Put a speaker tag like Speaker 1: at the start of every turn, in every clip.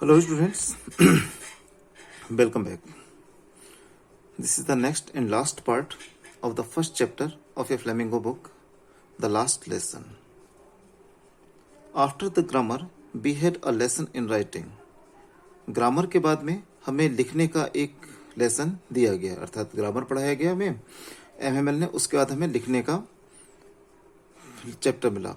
Speaker 1: Hello students, welcome back. This is the next and last part of the first chapter of a Flamingo book, The Last Lesson. After the grammar, we had a lesson in writing. Grammar के बाद में हमें लिखने का एक lesson दिया गया, अर्थात ग्रामर पढ़ाया गया हमें एमएमएल ने, उसके बाद हमें लिखने का चैप्टर मिला.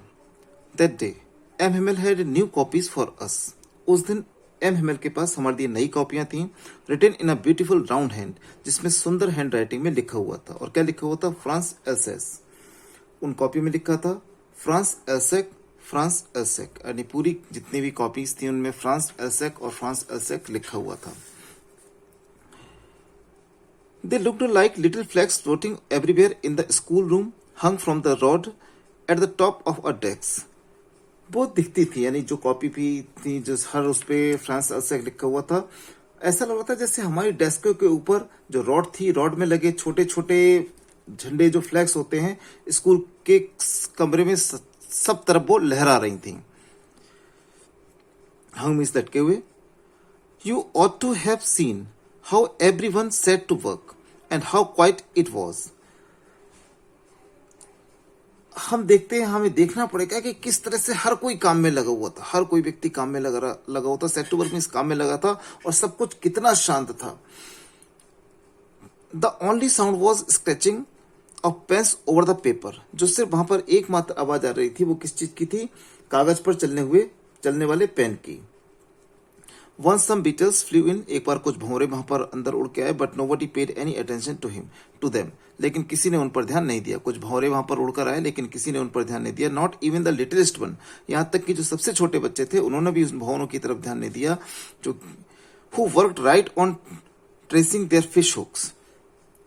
Speaker 1: That day, MML had new copies for us. उस दिन एमएमएल के पास हमारे लिए नई कॉपियां थी, written in a beautiful round hand, जिसमें सुंदर हैंड राइटिंग में लिखा हुआ था. और क्या लिखा हुआ था? France else's. उन कॉपी में लिखा था फ्रांस एल्सेक, फ्रांस एल्सेक, यानी पूरी जितनी भी कॉपीज थी उनमें फ्रांस एल्सेक और फ्रांस एल्सेक लिखा हुआ था. They looked like little flags floating everywhere in the schoolroom, hung from the rod at the top of our desks. बहुत दिखती थी, यानी जो कॉपी भी थी, जो हर उस पे फ्रांस एल्सेक लिखा हुआ था. ऐसा लग रहा था जैसे हमारी डेस्क के ऊपर जो रॉड थी, रॉड में लगे छोटे छोटे झंडे, जो फ्लैग्स होते हैं, स्कूल के कमरे में सब तरफ वो लहरा रही थी. हंग मींस लटके हुए. You ought to have seen how everyone set to work and how quiet it was. हम देखते हैं, हमें देखना पड़ेगा कि किस तरह से हर कोई काम में लगा हुआ था, हर कोई व्यक्ति काम में लगा हुआ था, सेट टू वर्क में इस काम में लगा था, और सब कुछ कितना शांत था. The only sound was scratching of pens over the paper. जो सिर्फ वहां पर एकमात्र आवाज आ रही थी, वो किस चीज की थी? कागज पर चलने वाले पेन की. Once some beetles flew in. एक बार कुछ भंवरे वहां पर अंदर उड़ के आए, but nobody paid any attention to them. लेकिन किसी ने उन पर ध्यान नहीं दिया. कुछ भंवरे वहां पर उड़कर आए, लेकिन किसी ने उन पर ध्यान नहीं दिया. Not even the littlest one. यहाँ तक कि जो सबसे छोटे बच्चे थे, उन्होंने भी उस भंवरों की तरफ ध्यान नहीं दिया, जो who worked right on tracing their fish hooks.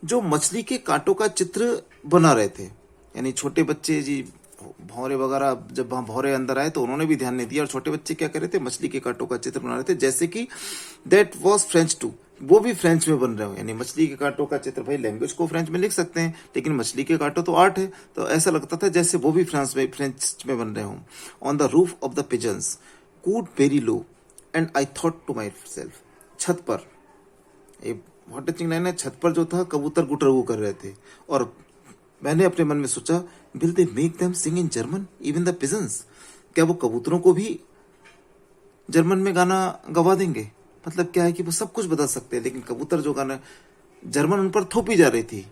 Speaker 1: जो मछली के कांटों का चित्र बना रहे थे. यानी छोटे बच्चे जी, भौरे वगैरह जब वहां भौरे अंदर आए तो उन्होंने भी ध्यान नहीं दिया, और छोटे बच्चे क्या कर रहे थे? मछली के कांटों का चित्र बना रहे थे. जैसे कि दैट वाज फ्रेंच टू, वो भी फ्रेंच में बन रहे हो. यानी मछली के कांटों का चित्र, भाई लैंग्वेज को फ्रेंच में लिख सकते हैं, लेकिन मछली के कांटों तो आर्ट है, तो ऐसा लगता था जैसे वो भी फ्रेंच में बन रहे हों. On the roof of the pigeons cooed very low and I thought to myself. छत पर, एक बहुत टचिंग लाइन है, छत पर जो था कबूतर गुटरगू कर रहे थे, और मैंने अपने मन में सोचा, will they make them sing in German even the pigeons. क्या वो कबूतरों को भी जर्मन में गाना गवा देंगे? मतलब क्या है कि वो सब कुछ बदल सकते हैं, लेकिन कबूतर जो गाना जर्मन उन पर थोपी जा रही थी,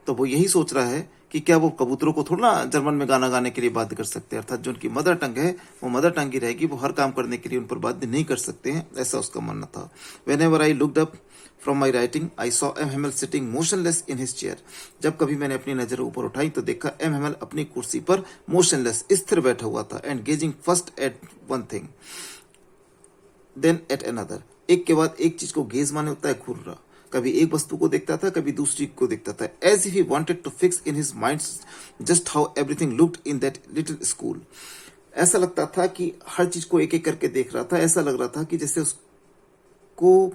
Speaker 1: तो वो यही सोच रहा है कि क्या वो कबूतरों को थोड़ा जर्मन में गाना गाने के लिए बाध्य कर सकते हैं. अर्थात जो उनकी मदर टंग है, वो मदर टंग ही रहेगी, वो हर काम करने के लिए उन पर बाध्य नहीं कर सकते हैं, ऐसा उसका मानना था. Whenever I looked up from my writing, I saw M. Hamel sitting motionless in his chair. जब कभी मैंने अपनी नजर ऊपर उठाई तो देखा M. Hamel अपनी कुर्सी पर मोशनलेस, स्थिर बैठा हुआ था. And gazing first at one thing, then at another. एक के बाद एक चीज को गेज माने होता है घूरना. कभी एक वस्तु को देखता था, कभी दूसरी को देखता था. As if he wanted to fix in his mind just how everything looked in that little school. ऐसा लगता था कि हर चीज को एक एक करके देख रहा था. ऐसा लग रहा था कि जैसे उसको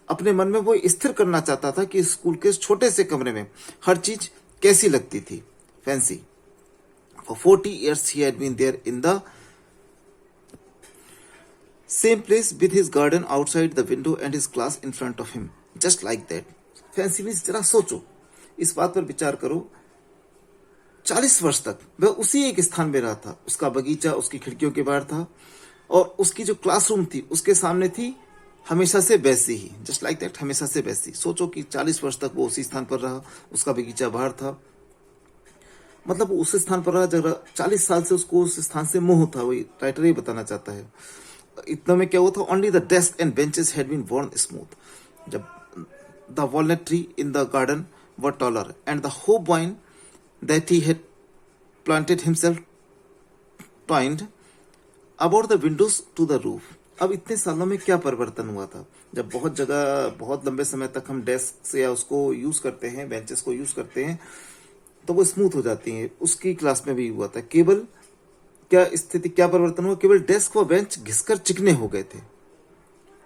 Speaker 1: अपने मन में वो स्थिर करना चाहता था कि स्कूल के छोटे से कमरे में हर चीज कैसी लगती थी. Fancy. For 40 years he had been there in the same place with his garden outside the window and his class in front of him. Just like that. Fancy means, जरा सोचो, इस बात पर विचार करो. 40 वर्ष तक वह उसी एक स्थान में रहा था. उसका बगीचा उसकी खिड़कियों के बाहर था, और उसकी जो क्लासरूम थी उसके सामने थी, हमेशा से वैसी ही. जस्ट लाइक दैट, हमेशा से वैसी. सोचो कि 40 वर्ष तक वो उसी स्थान पर रहा, उसका बगीचा बाहर था. मतलब वो उस स्थान पर रहा जगह 40 साल से उसको उस स्थान से मोह था. वही राइटर ही बताना चाहता है. इतना में क्या हुआ था? Only the desk and benches had been worn smooth. जब the walnut tree in the garden were taller and the hop vine that he had planted himself twined about the windows to the roof. अब इतने सालों में क्या परिवर्तन हुआ था? जब बहुत जगह बहुत लंबे समय तक हम डेस्क से या उसको यूज करते हैं, बेंचेस को यूज करते हैं, तो वो स्मूथ हो जाती हैं. उसकी क्लास में भी हुआ था. केवल क्या स्थिति, क्या परिवर्तन हुआ? केवल डेस्क व बेंच घिसकर चिकने हो गए थे.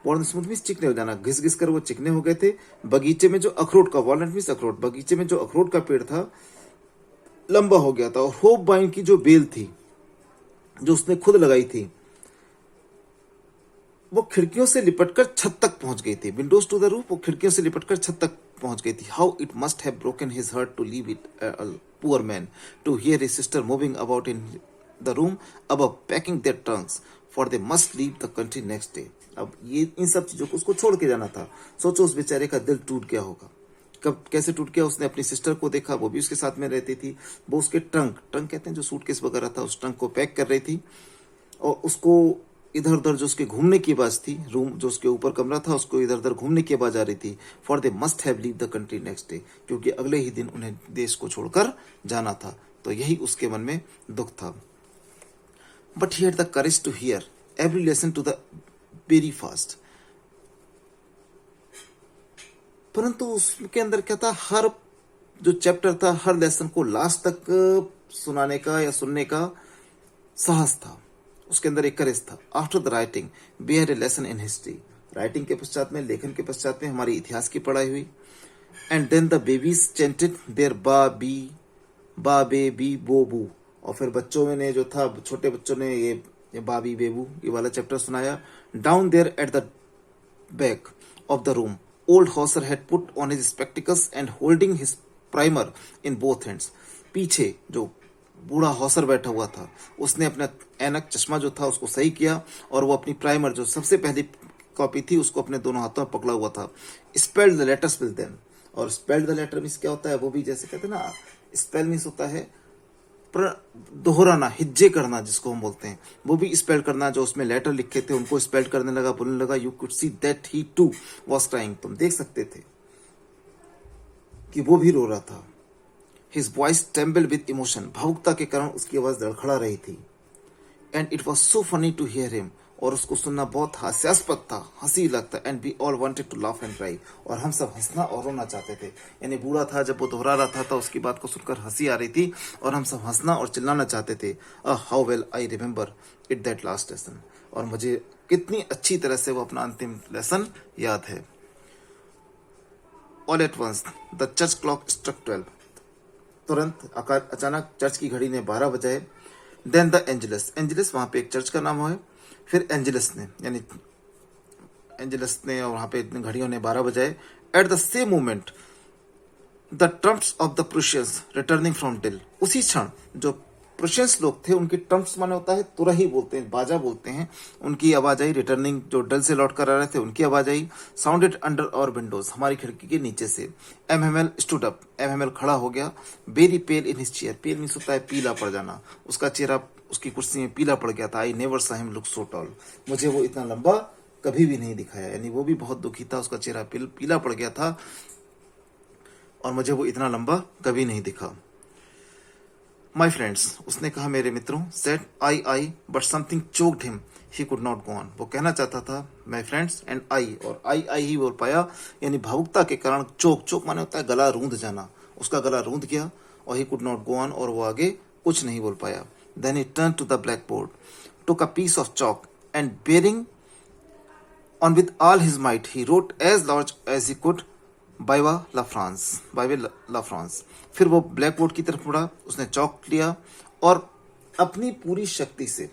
Speaker 1: वॉलनट स्मूथ मीन्स चिकने हो जाना, घिस घिस कर वो चिकने हो गए थे. बगीचे में जो अखरोट का, वॉलनट मीन्स अखरोट, बगीचे में जो अखरोट का पेड़ था लंबा हो गया था. और होप वाइन की जो बेल थी, जो उसने खुद लगाई थी, वो खिड़कियों से लिपटकर छत तक पहुंच गई थी। विंडोज टू द रूफ, वो खिड़कियों से लिपटकर छत तक पहुंच गई थी। How it must have broken his heart to leave it poor man to hear his sister moving about in the room above packing their trunks for they must leave the country next day. अब ये इन सब चीजों को उसको छोड़ के जाना था। सोचो उस बेचारे का दिल टूट गया होगा। कब कैसे टूट गया? उसने अपनी सिस्टर को देखा, वो भी उसके साथ में रहती थी। वो उसके ट्रंक कहते हैं जो सूटकेस वगैरह था, उस ट्रंक को पैक कर रही थी और उसको इधर उधर जो उसके घूमने की आवाज थी, रूम जो उसके ऊपर कमरा था उसको इधर उधर घूमने की आवाज आ रही थी। For they must have leave the country next day, क्योंकि अगले ही दिन उन्हें देश को छोड़कर जाना था। तो यही उसके मन में दुख था। But he had the courage to hear every lesson to the very fast. परंतु उसके अंदर क्या था, हर जो चैप्टर था, हर लेसन को लास्ट तक सुनाने का या सुनने का साहस था। उसके अंदर एक करेज था। After the writing we had a lesson in history. Writing के पश्चात में, लेखन के पश्चात में हमारी इतिहास की पढ़ाई हुई। And then the babies chanted their ba be B बो बू। और फिर बच्चों में ने जो था, छोटे बच्चों ने ये बाबी बेबू ये वाला चैप्टर सुनाया। Down there at the back of the room, old Hauser had put on his spectacles and holding his primer in both hands. पीछे जो बूढ़ा हौसर बैठा हुआ था, उसने अपना ऐनक चश्मा जो था उसको सही किया और वो अपनी प्राइमर जो सबसे पहली कॉपी थी उसको अपने दोनों हाथों में पकड़ा हुआ था। Spelled the letters with them. और स्पेल्ड द लेटर मीन्स क्या होता है? वो भी जैसे कहते हैं ना, स्पेल मीन्स होता है दोहराना, हिज्जे करना जिसको हम बोलते हैं, वो भी स्पेल करना। जो उसमें लेटर लिखे थे उनको स्पेल करने लगा, बोलने लगा। You could see that he too was crying. तुम देख सकते थे कि वो भी रो रहा था। His voice trembled with emotion. भावुकता के कारण उसकी आवाज धड़खड़ा रही थी। And it was so funny to hear him. और उसको सुनना बहुत हास्यास्पद था, हंसी लगता। And we all wanted to laugh and cry. और हम सब हंसना और रोना चाहते थे। यानी बूढ़ा था, जब वो दोहरा रहा था तो उसकी बात को सुनकर हंसी आ रही थी और हम सब हंसना और चिल्लाना चाहते थे। How well I remember it that last lesson. और मुझे कितनी अच्छी तरह से वो अपना अंतिम लेसन याद है। All at once the church clock struck 12। तुरंत अचानक चर्च की घड़ी ने 12 बजाए। Then the Angeles. एंजलस वहां पे एक चर्च का नाम है। फिर एंजलस ने, यानी एंजलस ने, और वहां पे घड़ियों ने 12 बजाए। At the same moment the trumps of the Prussians returning from drill. उसी क्षण जो प्रुशियंस लोग थे, उनकी ट्रम्प्स माने होता है तुरही बोलते हैं, बाजा बोलते हैं, उनकी आवाज आई। रिटर्निंग जो डल से लौट कर आ रहे थे उनकी आवाज आई। Sounded under our windows. हमारी खिड़की के नीचे से। MML stood up. एमएमएल खड़ा हो गया। Very pale in his chair. Pale means होता है पीला पड़ जाना। उसका चेहरा उसकी कुर्सी में पीला पड़ गया था। आई नेवर सा हिम लुक सो टॉल। मुझे वो इतना लंबा कभी भी नहीं दिखाया। यानी वो भी बहुत दुखी था, उसका चेहरा पीला पड़ गया था और मुझे वो इतना लंबा कभी नहीं दिखा। माई फ्रेंड्स, उसने कहा मेरे मित्रों। Said I but something choked him, he could not go on. वो कहना चाहता था माई फ्रेंड्स एंड आई, और आई ही बोल पाया। यानी भावुकता के कारण चोक माने होता है गला रूंध जाना। उसका गला रूंध गया और he could not go on, और वो आगे कुछ नहीं बोल पाया। Then he turned to the blackboard, took a piece of chalk, and bearing on with all his might, he wrote as large as he could, "Vive la France, vive la France." फिर वो black board की तरफ मुड़ा, उसने चौक लिया और अपनी पूरी शक्ति से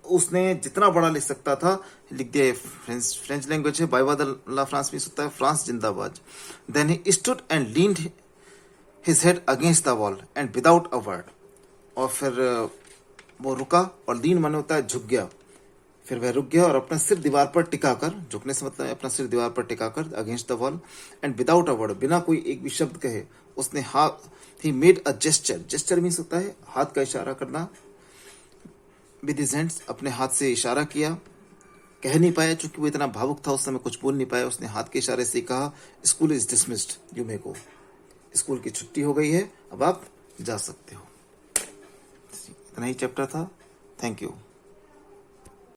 Speaker 1: उसने जितना बड़ा लिख सकता था लिख दिया। फ्रेंच लैंग्वेज है। "Vive la France" भी सकता है फ्रांस जिंदाबाद। Then he stood and leaned his head against the wall, and without a word, और फिर वो रुका, और लीन माने होता है झुक गया। फिर वह रुक गया और अपना सिर दीवार पर टिकाकर, झुकने से मतलब अपना सिर दीवार पर टिकाकर, against the wall. And without a word, बिना कोई एक भी शब्द कहे, उसने he made a gesture. Gesture means होता है हाथ का इशारा करना। विद हिज हैंड्स, अपने हाथ से इशारा किया। कह नहीं पाया क्योंकि वो इतना भावुक था, उस समय कुछ बोल नहीं पाया। उसने हाथ के इशारे से कहा, school is dismissed, you may go. School की छुट्टी हो गई है, अब आप जा सकते हो। इतना ही चैप्टर था। Thank you.